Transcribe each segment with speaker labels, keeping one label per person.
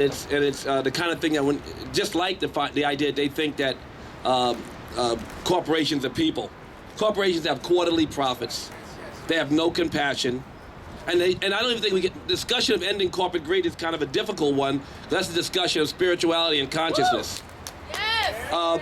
Speaker 1: It's the kind of thing that just like the idea they think that corporations are people. Corporations have quarterly profits. They have no compassion. And I don't even think we get discussion of ending corporate greed is kind of a difficult one. That's a discussion of spirituality and consciousness.
Speaker 2: Yes!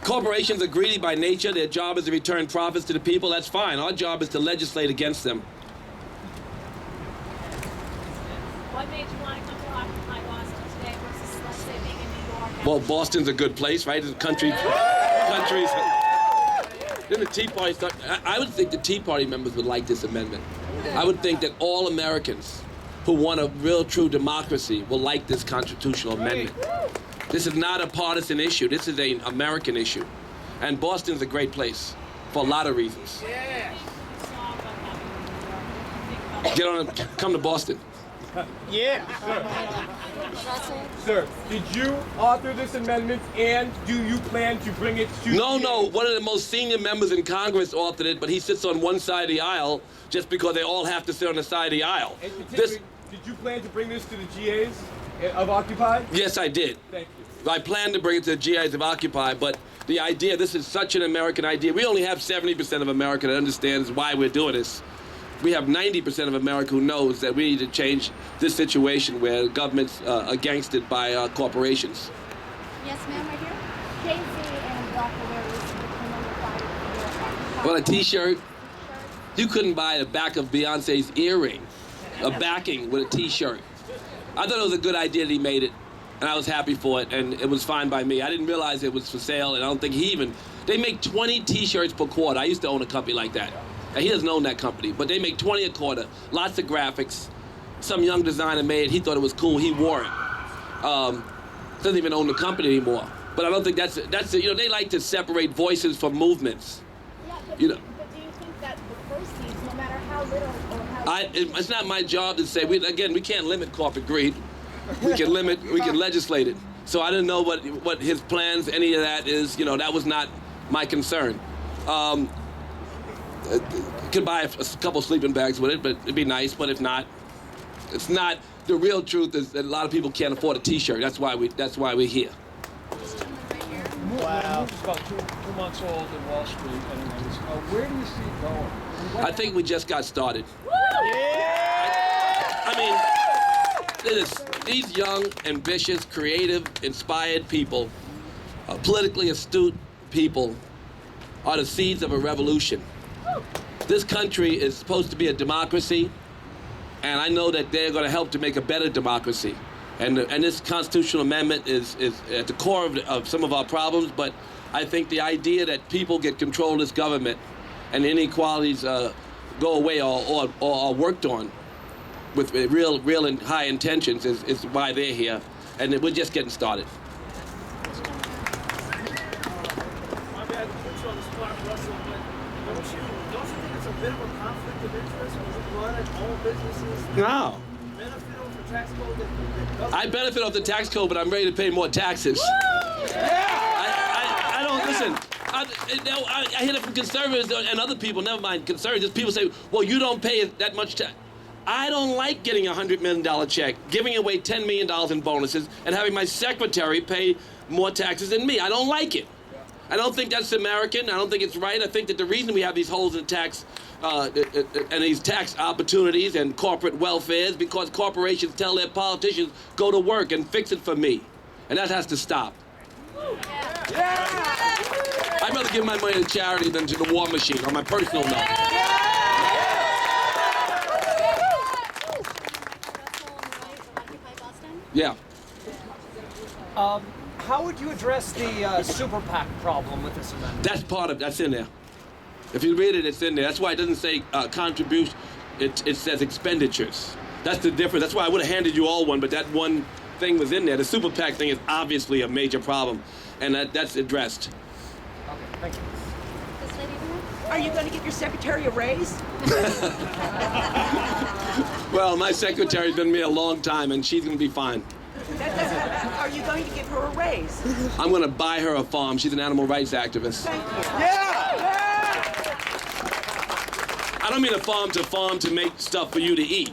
Speaker 1: Corporations are greedy by nature. Their job is to return profits to the people. That's fine. Our job is to legislate against them.
Speaker 2: What made you want to come to Occupy Boston today versus, let's say, being in New York?
Speaker 1: Well, Boston's a good place, right? The countries. Then the Tea Party start. I would think the Tea Party members would like this amendment. I would think that all Americans who want a real, true democracy will like this constitutional amendment. This is not a partisan issue. This is an American issue. And Boston's a great place for a lot of reasons. Get on, come to Boston.
Speaker 3: Yeah. Sir, did you author this amendment, and do you plan to bring it to...
Speaker 1: No. One of the most senior members in Congress authored it, but he sits on one side of the aisle just because they all have to sit on the side of the aisle.
Speaker 3: Did you plan to bring this to the GAs of Occupy?
Speaker 1: Yes, I did.
Speaker 3: Thank you.
Speaker 1: I plan to bring it to the GAs of Occupy, but the idea, this is such an American idea. We only have 70% of America that understands why we're doing this. We have 90% of America who knows that we need to change this situation where the government's against it by corporations.
Speaker 4: Yes, ma'am, right here. Casey and Dr. Larry.
Speaker 1: Well, a T-shirt. You couldn't buy the back of Beyonce's earring, a backing with a T-shirt. I thought it was a good idea that he made it, and I was happy for it, and it was fine by me. I didn't realize it was for sale, and I don't think they make 20 T-shirts per quarter. I used to own a company like that. And he doesn't own that company, but they make 20 a quarter. Lots of graphics. Some young designer made it. He thought it was cool. He wore it. Doesn't even own the company anymore. But I don't think that's they like to separate voices from movements.
Speaker 4: Yeah, but,
Speaker 1: you know.
Speaker 4: But do you think that the proceeds, no matter how little or how...
Speaker 1: It's not my job to say, we can't limit corporate greed. We can legislate it. So I didn't know what his plans, any of that is. That was not my concern. Could buy a couple sleeping bags with it, but it'd be nice. But if not, it's not. The real truth is that a lot of people can't afford a T-shirt. That's why we're here.
Speaker 5: Wow. It's about two months old in Wall Street. Anyways, where do you see it going?
Speaker 1: I think we just got started. These young, ambitious, creative, inspired people, politically astute people, are the seeds of a revolution. This country is supposed to be a democracy, and I know that they're going to help to make a better democracy. And this constitutional amendment is at the core of some of our problems, but I think the idea that people get control of this government and inequalities go away or are worked on with real and high intentions is why they're here, and we're just getting started.
Speaker 6: My bad to put you on the spot, Russell, but don't you think it's a bit of a conflict of interest when you run at all businesses?
Speaker 1: No.
Speaker 6: Benefit off the tax code that
Speaker 1: I benefit off the tax code, but I'm ready to pay more taxes. I don't listen. I hear it from conservatives and other people. Never mind conservatives. People say, "Well, you don't pay that much tax." I don't like getting a $100 million check, giving away $10 million in bonuses, and having my secretary pay more taxes than me. I don't like it. I don't think that's American. I don't think it's right. I think that the reason we have these holes in tax and these tax opportunities and corporate welfare is because corporations tell their politicians, go to work and fix it for me. And that has to stop. I'd rather give my money to charity than to the war machine on my personal note. Yeah.
Speaker 5: How would you address the super PAC problem with this amendment?
Speaker 1: That's in there. If you read it, it's in there. That's why it doesn't say contribution. It says expenditures. That's the difference. That's why I would have handed you all one, but that one thing was in there. The super PAC thing is obviously a major problem, and that's addressed.
Speaker 5: Okay, thank you.
Speaker 7: Are you going to give your secretary a raise?
Speaker 1: Well, my secretary's been with me a long time, and she's going to be fine.
Speaker 7: Are you going to give her a raise?
Speaker 1: I'm going to buy her a farm. She's an animal rights activist.
Speaker 7: Thank you.
Speaker 1: I don't mean a farm to make stuff for you to eat.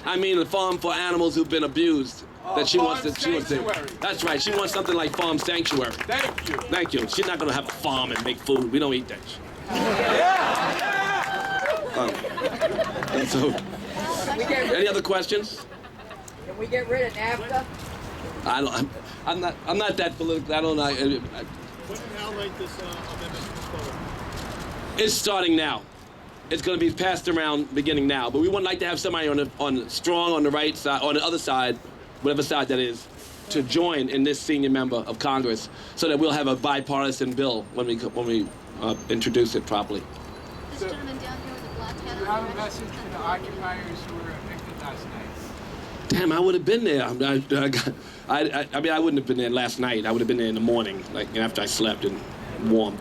Speaker 1: I mean a farm for animals who've been abused that she wants
Speaker 3: Farm
Speaker 1: to. She wants to.
Speaker 3: sanctuary.
Speaker 1: That's right. She wants something like farm sanctuary.
Speaker 3: Thank you.
Speaker 1: Thank you. She's not going to have a farm and make food. We don't eat that. And so, any other questions?
Speaker 7: Can we get rid of NAFTA?
Speaker 1: I'm not that political. I don't know.
Speaker 6: When and how late this amendment is voted?
Speaker 1: It's starting now. It's going to be passed around beginning now. But we would like to have somebody strong on the right side, on the other side, whatever side that is, to join in this senior member of Congress, so that we'll have a bipartisan bill when we introduce it properly.
Speaker 8: This gentleman down here with the black hat
Speaker 9: You
Speaker 8: on.
Speaker 9: have a message for the occupiers who were evicted last night.
Speaker 1: Damn, I would have been there. I mean, I wouldn't have been there last night. I would have been there in the morning, like after I slept and warm.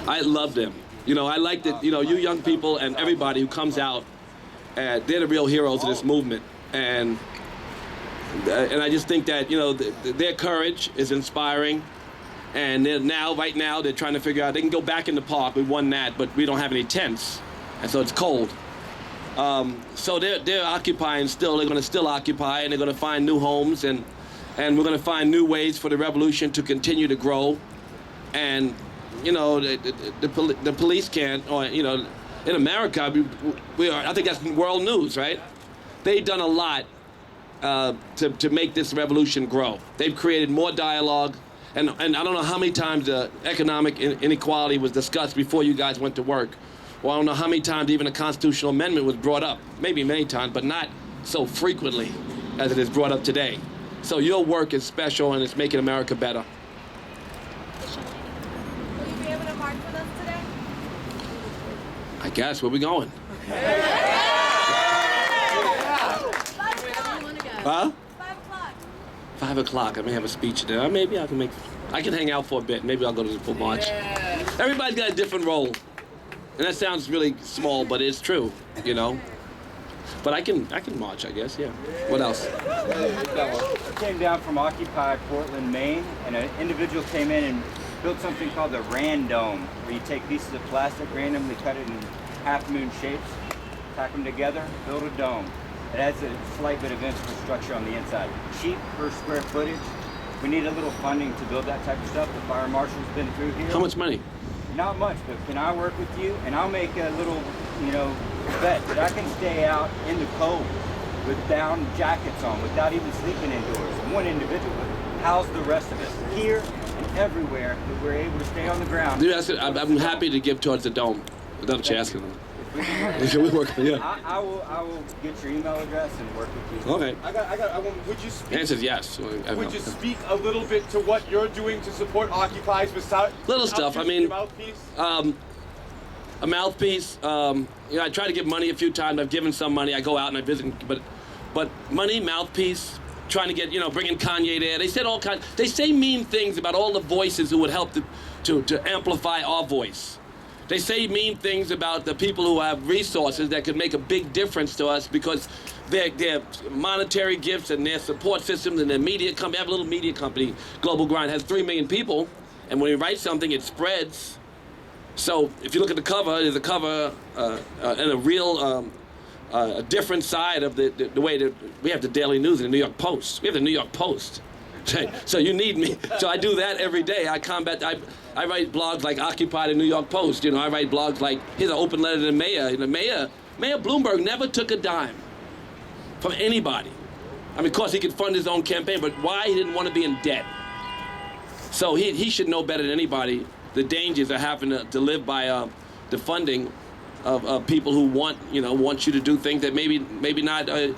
Speaker 1: I love them. You know, I like that. You know, you young people and everybody who comes out, they're the real heroes of this movement, and I just think that, you know, their courage is inspiring, and right now they're trying to figure out they can go back in the park. We won that, but we don't have any tents, and so it's cold. So they're occupying still. They're going to still occupy, and they're going to find new homes, and we're going to find new ways for the revolution to continue to grow. And you know, the police can't, or you know, in America we are. I think that's world news, right? They've done a lot to make this revolution grow. They've created more dialogue, and I don't know how many times economic inequality was discussed before you guys went to work. Well, I don't know how many times even a constitutional amendment was brought up. Maybe many times, but not so frequently as it is brought up today. So your work is special, and it's making America better.
Speaker 2: Will you be able to march with us today?
Speaker 1: I guess. Where we going?
Speaker 2: 5 o'clock.
Speaker 1: Huh?
Speaker 2: 5 o'clock.
Speaker 1: 5 o'clock. I may have a speech there. Maybe I can hang out for a bit. Maybe I'll go to the full march. Everybody's got a different role. And that sounds really small, but it's true, you know. But I can march, I guess, yeah. What else?
Speaker 10: I came down from Occupy Portland, Maine, and an individual came in and built something called the Randome, where you take pieces of plastic, randomly cut it in half-moon shapes, tack them together, build a dome. It adds a slight bit of infrastructure on the inside. Cheap per square footage. We need a little funding to build that type of stuff. The fire marshal's been through here.
Speaker 1: How much money?
Speaker 10: Not much, but can I work with you? And I'll make a little, you know, bet that I can stay out in the cold with down jackets on, without even sleeping indoors. One individual, but how's the rest of us? Here and everywhere, that we're able to stay on the ground.
Speaker 1: I'm happy to give towards the dome. Without what you're asking them. We work, yeah.
Speaker 10: I will get your email address and work with you.
Speaker 1: Okay.
Speaker 3: Would you speak?
Speaker 1: Answer is yes.
Speaker 3: Would you speak a little bit to what you're doing to support Occupies besides
Speaker 1: Little stuff. I mean,
Speaker 3: your mouthpiece?
Speaker 1: A mouthpiece. You know, I try to give money a few times. I've given some money. I go out and I visit, but money, mouthpiece. Trying to get, you know, bringing Kanye there. They said all kinds. They say mean things about all the voices who would help to amplify our voice. They say mean things about the people who have resources that could make a big difference to us because their monetary gifts and their support systems and their media company. I have a little media company, Global Grind, has 3 million people, and when you write something, it spreads. So if you look at the cover, there's a cover and a real a different side of the way that we have the Daily News and the New York Post. We have the New York Post. So you need me. So I do that every day. I write blogs like Occupy the New York Post. You know, I write blogs like, here's an open letter to the mayor. The Mayor Bloomberg never took a dime from anybody. I mean, of course, he could fund his own campaign, but why? He didn't want to be in debt. So he should know better than anybody the dangers of having to live by the funding of people who want you to do things that maybe not a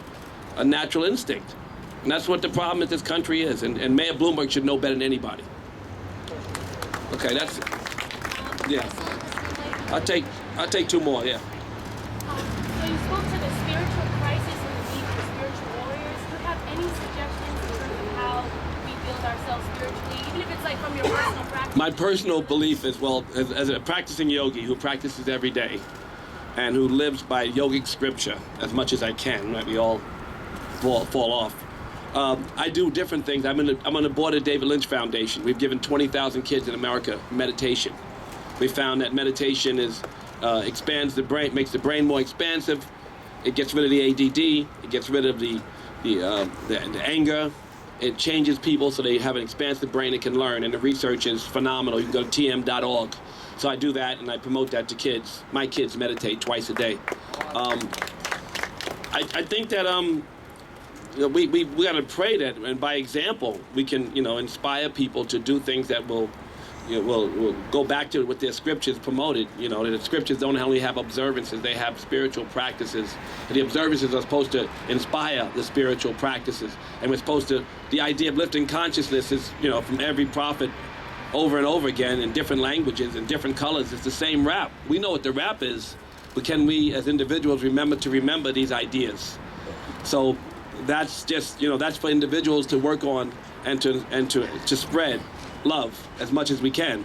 Speaker 1: natural instinct. And that's what the problem with this country is. And Mayor Bloomberg should know better than anybody. Okay, that's it. Yeah. I'll take 2 more, yeah.
Speaker 2: So you spoke to the spiritual crisis and the need for spiritual warriors. Do you have any suggestions in terms of how we build ourselves spiritually, even if it's like from your personal practice?
Speaker 1: My personal belief is, well, as a practicing yogi who practices every day and who lives by yogic scripture as much as I can, right? We all fall off. I do different things. I'm on the board of the David Lynch Foundation. We've given 20,000 kids in America meditation. We found that meditation expands the brain, makes the brain more expansive. It gets rid of the ADD. It gets rid of the the anger. It changes people so they have an expansive brain and can learn, and the research is phenomenal. You can go to tm.org. So I do that, and I promote that to kids. My kids meditate twice a day. I think that we got to pray that, and by example, we can inspire people to do things that will go back to what their scriptures promoted. The scriptures don't only have observances; they have spiritual practices. And the observances are supposed to inspire the spiritual practices, and we're supposed to. The idea of lifting consciousness is, from every prophet, over and over again in different languages and different colors. It's the same rap. We know what the rap is, but can we, as individuals, remember these ideas? So that's just that's for individuals to work on and to spread love as much as we can.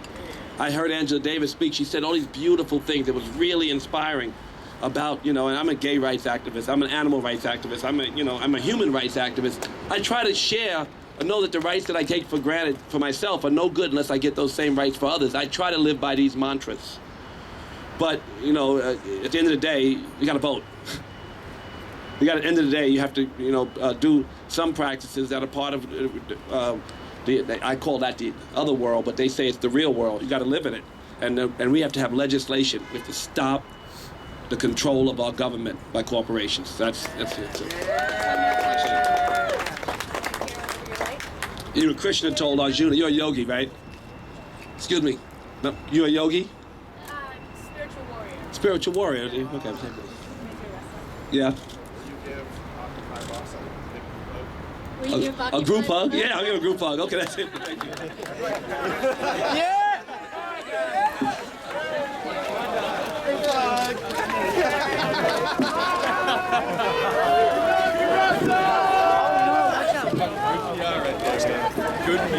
Speaker 1: I heard Angela Davis speak. She said all these beautiful things. It was really inspiring about, and I'm a gay rights activist. I'm an animal rights activist. I'm a human rights activist. I try to share and know that the rights that I take for granted for myself are no good unless I get those same rights for others. I try to live by these mantras. But, at the end of the day, you got to vote. At the end of the day, you have to, do some practices that are part of I call that the other world, but they say it's the real world. You got to live in it, and we have to have legislation. We have to stop the control of our government by corporations. That's it. You know, Krishna told Arjuna, "You're a yogi, right?" Excuse me. No, you're a yogi.
Speaker 2: Spiritual warrior.
Speaker 1: Spiritual warrior. Okay. Yeah.
Speaker 8: Will you give
Speaker 1: A group hug? Yeah, I'll give a group hug. Okay, that's it. Thank you.
Speaker 3: Good.